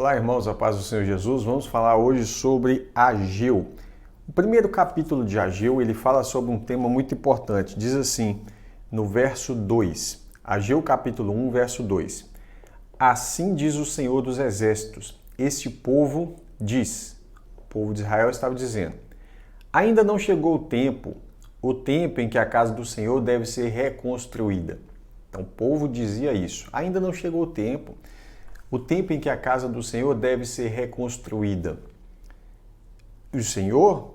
Olá, irmãos, a paz do Senhor Jesus. Vamos falar hoje sobre Ageu. O primeiro capítulo de Ageu, ele fala sobre um tema muito importante. Diz assim, no verso 2, Ageu capítulo 1, verso 2. Assim diz o Senhor dos Exércitos, este povo diz, o povo de Israel estava dizendo, ainda não chegou o tempo em que a casa do Senhor deve ser reconstruída. Então o povo dizia isso, ainda não chegou o tempo em que a casa do Senhor deve ser reconstruída. E o Senhor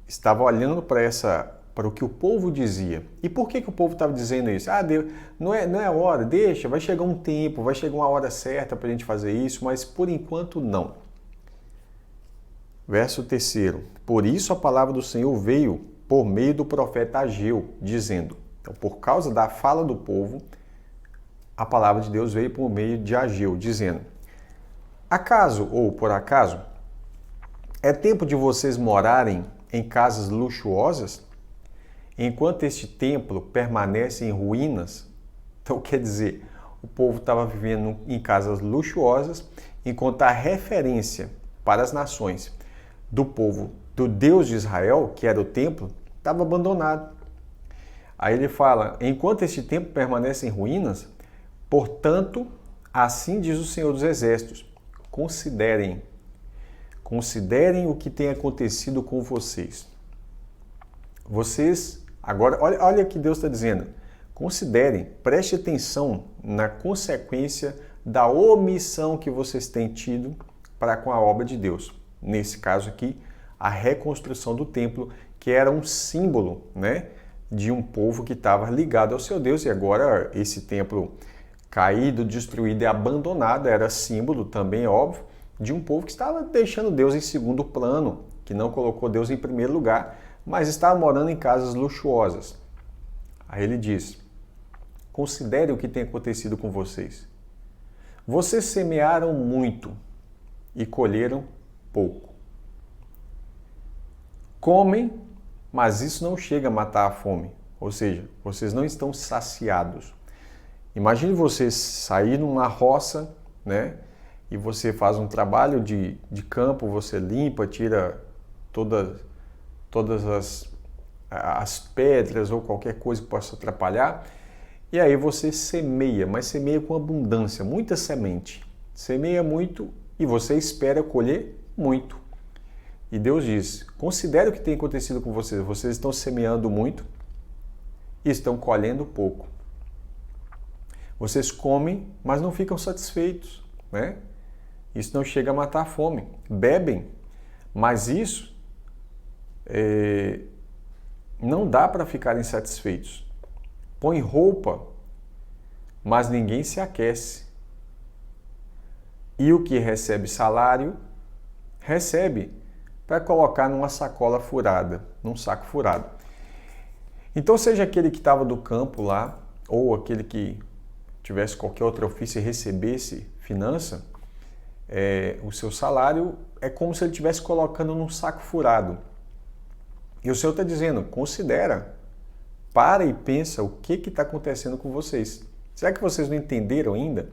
estava olhando para o que o povo dizia. E por que o povo estava dizendo isso? Deus, não é a hora, deixa, vai chegar um tempo, vai chegar uma hora certa para a gente fazer isso, mas por enquanto não. Verso 3. Por isso a palavra do Senhor veio por meio do profeta Ageu, dizendo, então por causa da fala do povo, a palavra de Deus veio por meio de Ageu, dizendo, acaso ou por acaso, é tempo de vocês morarem em casas luxuosas, enquanto este templo permanece em ruínas? Então quer dizer, o povo estava vivendo em casas luxuosas, enquanto a referência para as nações do povo, do Deus de Israel, que era o templo, estava abandonado. Aí ele fala, enquanto este templo permanece em ruínas, portanto, assim diz o Senhor dos Exércitos, considerem o que tem acontecido com vocês. Vocês, agora, olha o que Deus está dizendo, considerem, preste atenção na consequência da omissão que vocês têm tido para com a obra de Deus. Nesse caso aqui, a reconstrução do templo, que era um símbolo, de um povo que estava ligado ao seu Deus, e agora esse templo caído, destruído e abandonado era símbolo também, óbvio, de um povo que estava deixando Deus em segundo plano, que não colocou Deus em primeiro lugar, mas estava morando em casas luxuosas. Aí ele diz, considere o que tem acontecido com vocês. Vocês semearam muito e colheram pouco. Comem, mas isso não chega a matar a fome, ou seja, vocês não estão saciados. Imagine você sair numa roça, e você faz um trabalho de campo, você limpa, tira todas as pedras ou qualquer coisa que possa atrapalhar, e aí você semeia, mas semeia com abundância, muita semente. Semeia muito e você espera colher muito. E Deus diz, considere o que tem acontecido com vocês. Vocês estão semeando muito e estão colhendo pouco. Vocês comem, mas não ficam satisfeitos, Isso não chega a matar a fome. Bebem, mas isso não dá para ficarem satisfeitos. Põe roupa, mas ninguém se aquece. E o que recebe salário, recebe para colocar numa sacola furada, num saco furado. Então, seja aquele que estava do campo lá, ou aquele que tivesse qualquer outro ofício e recebesse finança, o seu salário é como se ele estivesse colocando num saco furado. E o Senhor está dizendo, considera, para e pensa o que está acontecendo com vocês. Será que vocês não entenderam ainda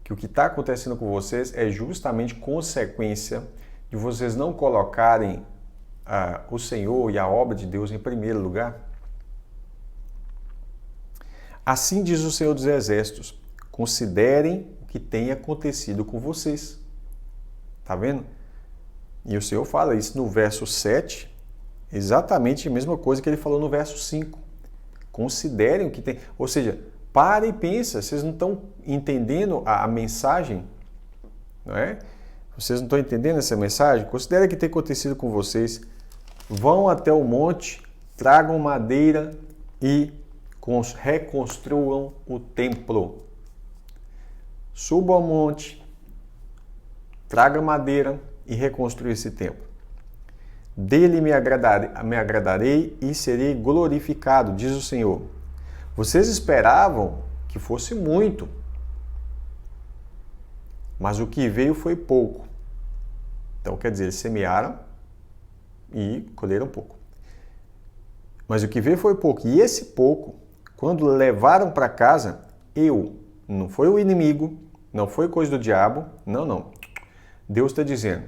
que o que está acontecendo com vocês é justamente consequência de vocês não colocarem o Senhor e a obra de Deus em primeiro lugar? Assim diz o Senhor dos Exércitos, considerem o que tem acontecido com vocês. Tá vendo? E o Senhor fala isso no verso 7, exatamente a mesma coisa que ele falou no verso 5. Considerem o que tem... Ou seja, para e pensa, vocês não estão entendendo a mensagem, não é? Vocês não estão entendendo essa mensagem? Considerem o que tem acontecido com vocês. Vão até o monte, tragam madeira e reconstruam o templo. Suba ao monte, traga madeira e reconstrua esse templo. Dele me agradarei e serei glorificado, diz o Senhor. Vocês esperavam que fosse muito, mas o que veio foi pouco. Então, quer dizer, eles semearam e colheram pouco. Mas o que veio foi pouco. E esse pouco, quando levaram para casa, não foi o inimigo, não foi coisa do diabo, não. Deus está dizendo,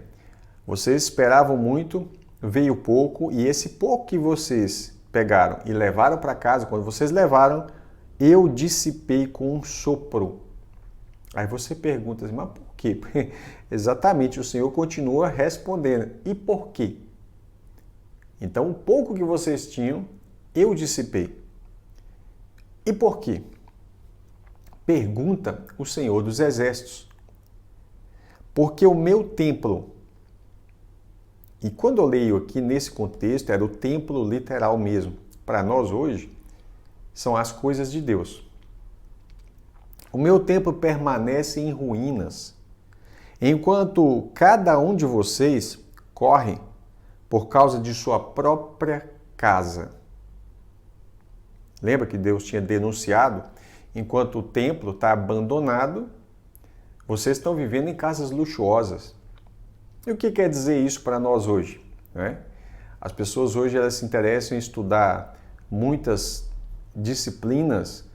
vocês esperavam muito, veio pouco, e esse pouco que vocês pegaram e levaram para casa, quando vocês levaram, eu dissipei com um sopro. Aí você pergunta, mas por quê? Exatamente, o Senhor continua respondendo. E por quê? Então, o pouco que vocês tinham, eu dissipei. E por quê? Pergunta o Senhor dos Exércitos. Porque o meu templo, e quando eu leio aqui nesse contexto, era o templo literal mesmo. Para nós hoje, são as coisas de Deus. O meu templo permanece em ruínas, enquanto cada um de vocês corre por causa de sua própria casa. Lembra que Deus tinha denunciado? Enquanto o templo está abandonado, vocês estão vivendo em casas luxuosas. E o que quer dizer isso para nós hoje? Né? As pessoas hoje elas se interessam em estudar muitas disciplinas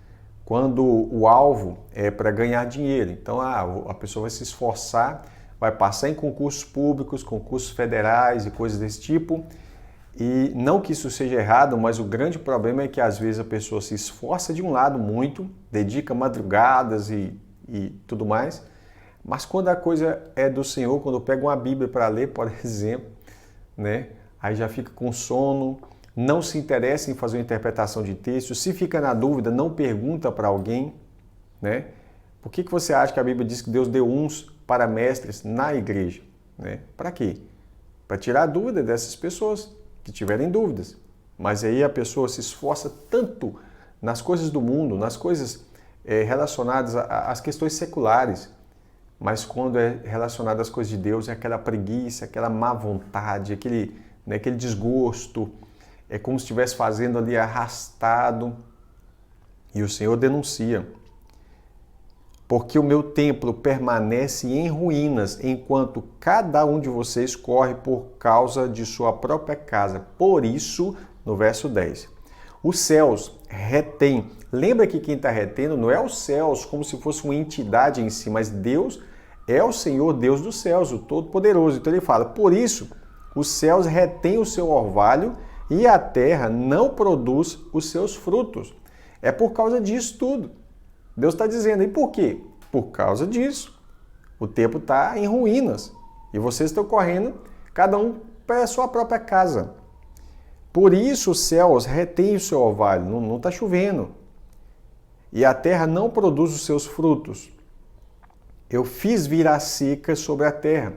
quando o alvo é para ganhar dinheiro. Então a pessoa vai se esforçar, vai passar em concursos públicos, concursos federais e coisas desse tipo. E não que isso seja errado, mas o grande problema é que às vezes a pessoa se esforça de um lado muito, dedica madrugadas e tudo mais, mas quando a coisa é do Senhor, quando pega uma Bíblia para ler, por exemplo, né, aí já fica com sono, não se interessa em fazer uma interpretação de texto, se fica na dúvida, não pergunta para alguém, né? Por que você acha que a Bíblia diz que Deus deu uns para mestres na igreja? Né? Para quê? Para tirar a dúvida dessas pessoas que tiverem dúvidas. Mas aí a pessoa se esforça tanto nas coisas do mundo, nas coisas relacionadas às questões seculares, mas quando é relacionado às coisas de Deus, é aquela preguiça, aquela má vontade, aquele desgosto, é como se estivesse fazendo ali arrastado. E o Senhor denuncia. Porque o meu templo permanece em ruínas, enquanto cada um de vocês corre por causa de sua própria casa. Por isso, no verso 10, os céus retêm. Lembra que quem está retendo não é os céus como se fosse uma entidade em si, mas Deus é o Senhor, Deus dos céus, o Todo-Poderoso. Então ele fala, por isso, os céus retêm o seu orvalho e a terra não produz os seus frutos. É por causa disso tudo. Deus está dizendo, e por quê? Por causa disso. O templo está em ruínas e vocês estão correndo, cada um para a sua própria casa. Por isso os céus retêm o seu orvalho, não está chovendo. E a terra não produz os seus frutos. Eu fiz vir a seca sobre a terra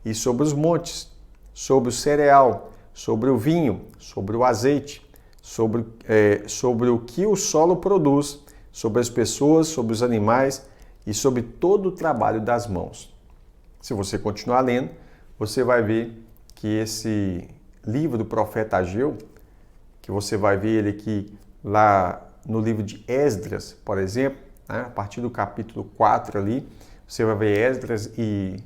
e sobre os montes, sobre o cereal, sobre o vinho, sobre o azeite, sobre o que o solo produz, sobre as pessoas, sobre os animais e sobre todo o trabalho das mãos. Se você continuar lendo, você vai ver que esse livro do profeta Ageu, que você vai ver ele aqui lá no livro de Esdras, por exemplo, né? A partir do capítulo 4 ali, você vai ver Esdras e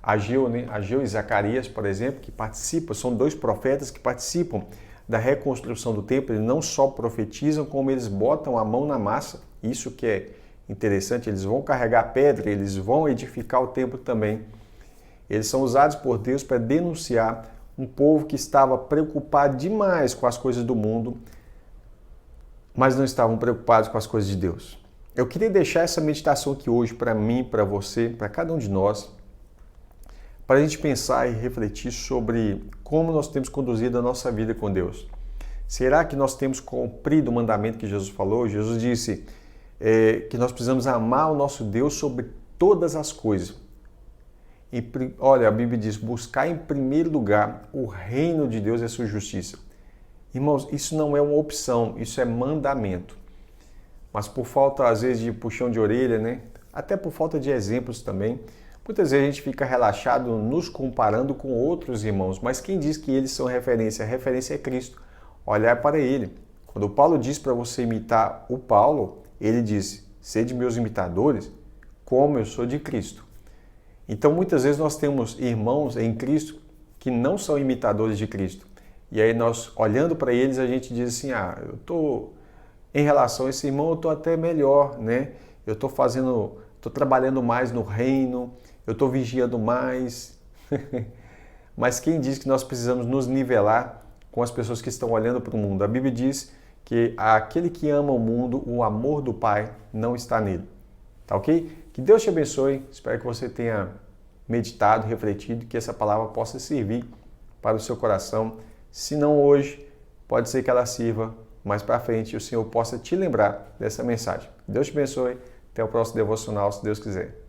Ageu, né? Ageu e Zacarias, por exemplo, que participam, são dois profetas que participam da reconstrução do templo. Eles não só profetizam, como eles botam a mão na massa. Isso que é interessante, eles vão carregar pedra, eles vão edificar o templo também. Eles são usados por Deus para denunciar um povo que estava preocupado demais com as coisas do mundo, mas não estavam preocupados com as coisas de Deus. Eu queria deixar essa meditação aqui hoje para mim, para você, para cada um de nós, para a gente pensar e refletir sobre como nós temos conduzido a nossa vida com Deus. Será que nós temos cumprido o mandamento que Jesus falou? Jesus disse que nós precisamos amar o nosso Deus sobre todas as coisas. E, olha, a Bíblia diz, buscar em primeiro lugar o reino de Deus e a sua justiça. Irmãos, isso não é uma opção, isso é mandamento. Mas por falta, às vezes, de puxão de orelha, né? Até por falta de exemplos também, muitas vezes a gente fica relaxado nos comparando com outros irmãos, mas quem diz que eles são referência? A referência é Cristo. Olhar para Ele. Quando o Paulo diz para você imitar o Paulo, ele diz, sede meus imitadores, como eu sou de Cristo. Então, muitas vezes nós temos irmãos em Cristo que não são imitadores de Cristo. E aí nós, olhando para eles, a gente diz assim, em relação a esse irmão, eu estou até melhor, né? Eu estou trabalhando mais no reino, eu estou vigiando mais, Mas quem diz que nós precisamos nos nivelar com as pessoas que estão olhando para o mundo? A Bíblia diz que aquele que ama o mundo, o amor do Pai não está nele. Tá ok? Que Deus te abençoe. Espero que você tenha meditado, refletido, que essa palavra possa servir para o seu coração. Se não hoje, pode ser que ela sirva mais para frente e o Senhor possa te lembrar dessa mensagem. Deus te abençoe. Até o próximo devocional, se Deus quiser.